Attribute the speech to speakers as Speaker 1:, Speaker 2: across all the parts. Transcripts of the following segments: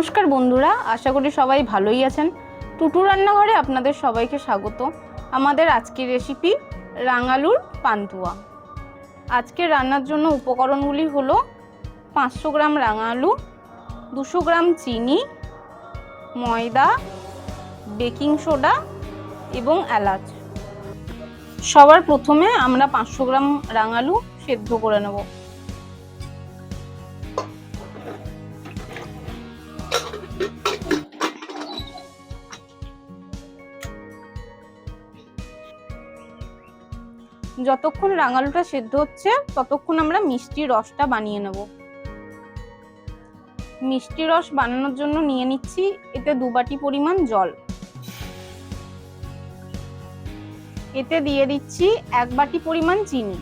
Speaker 1: নমস্কার বন্ধুরা, আশা করি সবাই ভালোই আছেন। টুটু রান্নাঘরে আপনাদের সবাইকে স্বাগত। আমাদের আজকের রেসিপি রাঙালুর পান্তুয়া। আজকে রান্নার জন্য উপকরণগুলি হলো 500 গ্রাম রাঙালু, 200 গ্রাম চিনি, ময়দা, বেকিং সোডা এবং এলাচ। সবার প্রথমে আমরা 500 গ্রাম রাঙালু সেদ্ধ করে নেব। যতক্ষণ রাঙালুটা সেদ্ধ হচ্ছে ততক্ষণ আমরা মিষ্টি রসটা বানিয়ে নেব। মিষ্টি রস বানানোর জন্য নিয়ে নিচ্ছি এতে 2 বাটি পরিমাণ জল। এতে দিয়ে দিচ্ছি 1 বাটি পরিমাণ চিনি।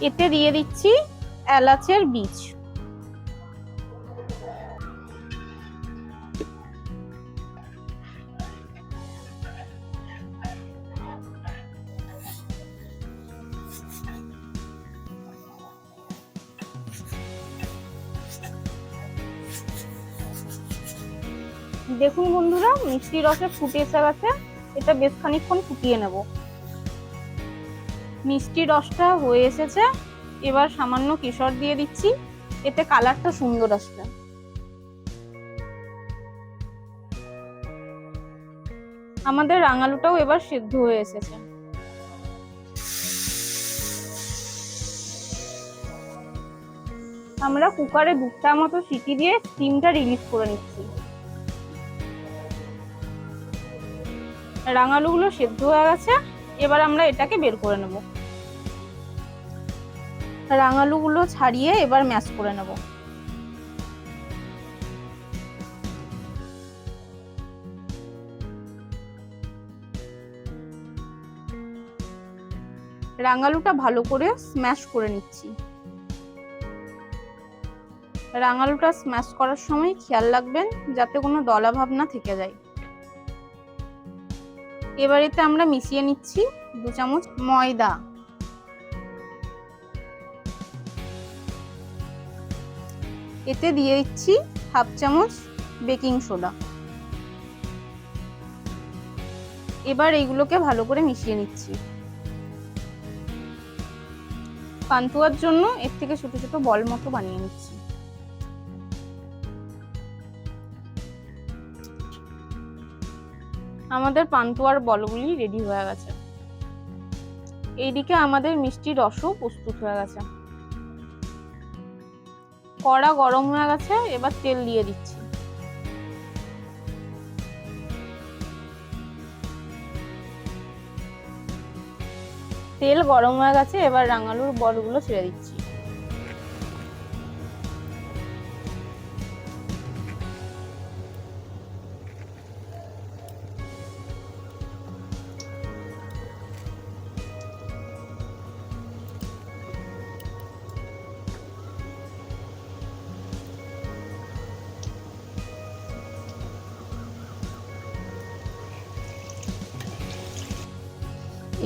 Speaker 1: এতে দিয়ে দিচ্ছি এলাচের বীজ। দেখুন বন্ধুরা, মিষ্টি রসে ফুটে এসে গেছে। এটা বেশ খানিকক্ষণ ফুটিয়ে নেব। মিষ্টি রসটা হয়ে এসেছে। এবার সামান্য কেশর দিয়ে দিচ্ছি, এতে কালারটা সুন্দর আসবে। আমাদের রাঙালুটাও এবার সেদ্ধ হয়ে এসেছে। আমরা কুকারে 2টা মতো সিটি দিয়ে স্টিমটা রিলিজ করে নিচ্ছি। রাঙালুগুলো সেদ্ধ হয়ে গেছে। এবার আমরা এটাকে বের করে নেব। রাঙালুগুলো ছাড়িয়ে এবার ম্যাশ করে নেব। রাঙালুটা ভালো করে স্ম্যাশ করে নিচ্ছি। রাঙালুটা স্ম্যাশ করার সময় খেয়াল রাখবেন যাতে কোনো দলা ভাব না থেকে যায়। এবার এতে আমরা মিশিয়ে নিচ্ছি 2 চামচ ময়দা, এতে দিয়ে দিচ্ছি 1/2 চামচ বেকিং সোডা। এবার এইগুলোকে ভালো করে মিশিয়ে নিচ্ছি। পান্তুয়ার জন্য এর থেকে ছোট ছোট বল মতো বানিয়ে নিচ্ছি। আমাদের পান্তুয়ার বলগুলি রেডি হয়ে গেছে। এইদিকে আমাদের মিষ্টি রসও প্রস্তুত হয়ে গেছে। কড়া গরম হয়ে গেছে। এবার তেল দিয়ে দিচ্ছি। তেল গরম হয়ে গেছে। এবার রাঙালুর বলগুলো ছেড়ে দিচ্ছি।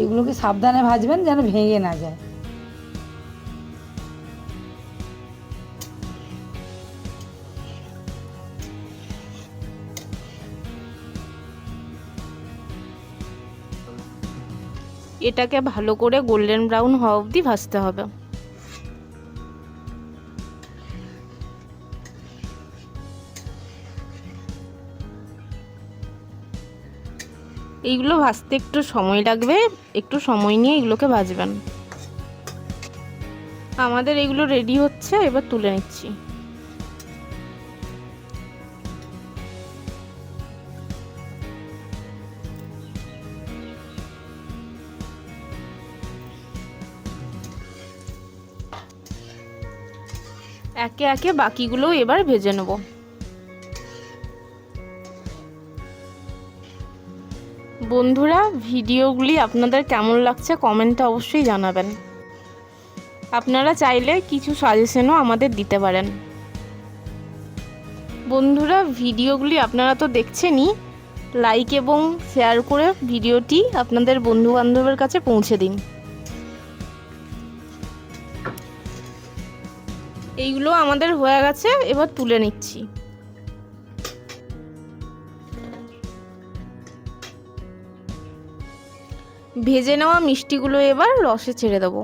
Speaker 2: এগুলোকে সাবধানে ভাজবেন যেন ভেঙে না যায়।
Speaker 1: এটাকে ভালো করে গোল্ডেন ব্রাউন হওয়া অবধি ভাজতে হবে। এইগুলো ভাজতে একটু সময় লাগবে, একটু সময় নিয়ে এগুলোকে ভাজবেন। আমাদের এগুলো রেডি হচ্ছে, এবার তুলে নিচ্ছি। একে একে বাকিগুলো এবার ভেজে নেব। বন্ধুরা, ভিডিওগুলি আপনাদের কেমন লাগছে কমেন্টে অবশ্যই জানাবেন। আপনারা চাইলে কিছু সাজেশনও আমাদের দিতে পারেন। বন্ধুরা, ভিডিওগুলি আপনারা তো দেখছেনই, লাইক এবং শেয়ার করে ভিডিওটি আপনাদের বন্ধু বান্ধবের কাছে পৌঁছে দিন। এইগুলো আমাদের হয়ে গেছে, এবার তুলে নিচ্ছি। ভেজে নেওয়া মিষ্টিগুলো এবার রসে ছেড়ে দেবো।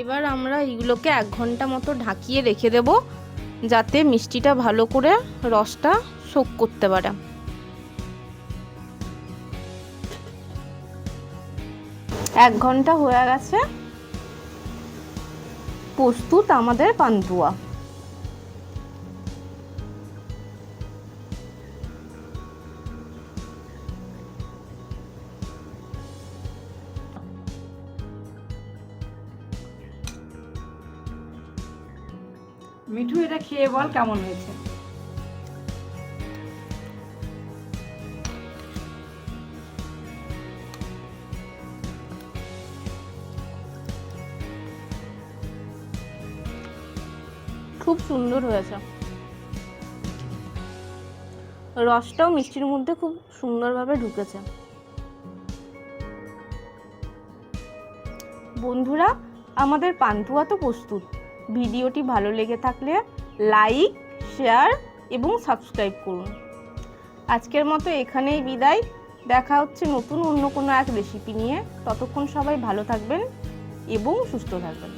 Speaker 1: এবার আমরা এইগুলোকে 1 ঘন্টা মতো ঢাকিয়ে রেখে দেব, যাতে মিষ্টিটা ভালো করে রসটা সোক করতে পারে। 1 ঘন্টা হয়ে গেছে, প্রস্তুত আমাদের পান্তুয়া।
Speaker 2: মিঠু, এটা খেয়ে বল কেমন হয়েছে।
Speaker 1: খুব সুন্দর হয়েছে, রসটাও মিষ্টির মধ্যে খুব সুন্দরভাবে ঢুকেছে। বন্ধুরা, আমাদের পান্তুয়া তো প্রস্তুত। ভিডিওটি ভালো লেগে থাকলে লাইক, শেয়ার এবং সাবস্ক্রাইব করুন। আজকের মতো এখানেই বিদায়। দেখা হচ্ছে নতুন অন্য কোনো এক রেসিপি নিয়ে। ততক্ষণ সবাই ভালো থাকবেন এবং সুস্থ থাকবেন।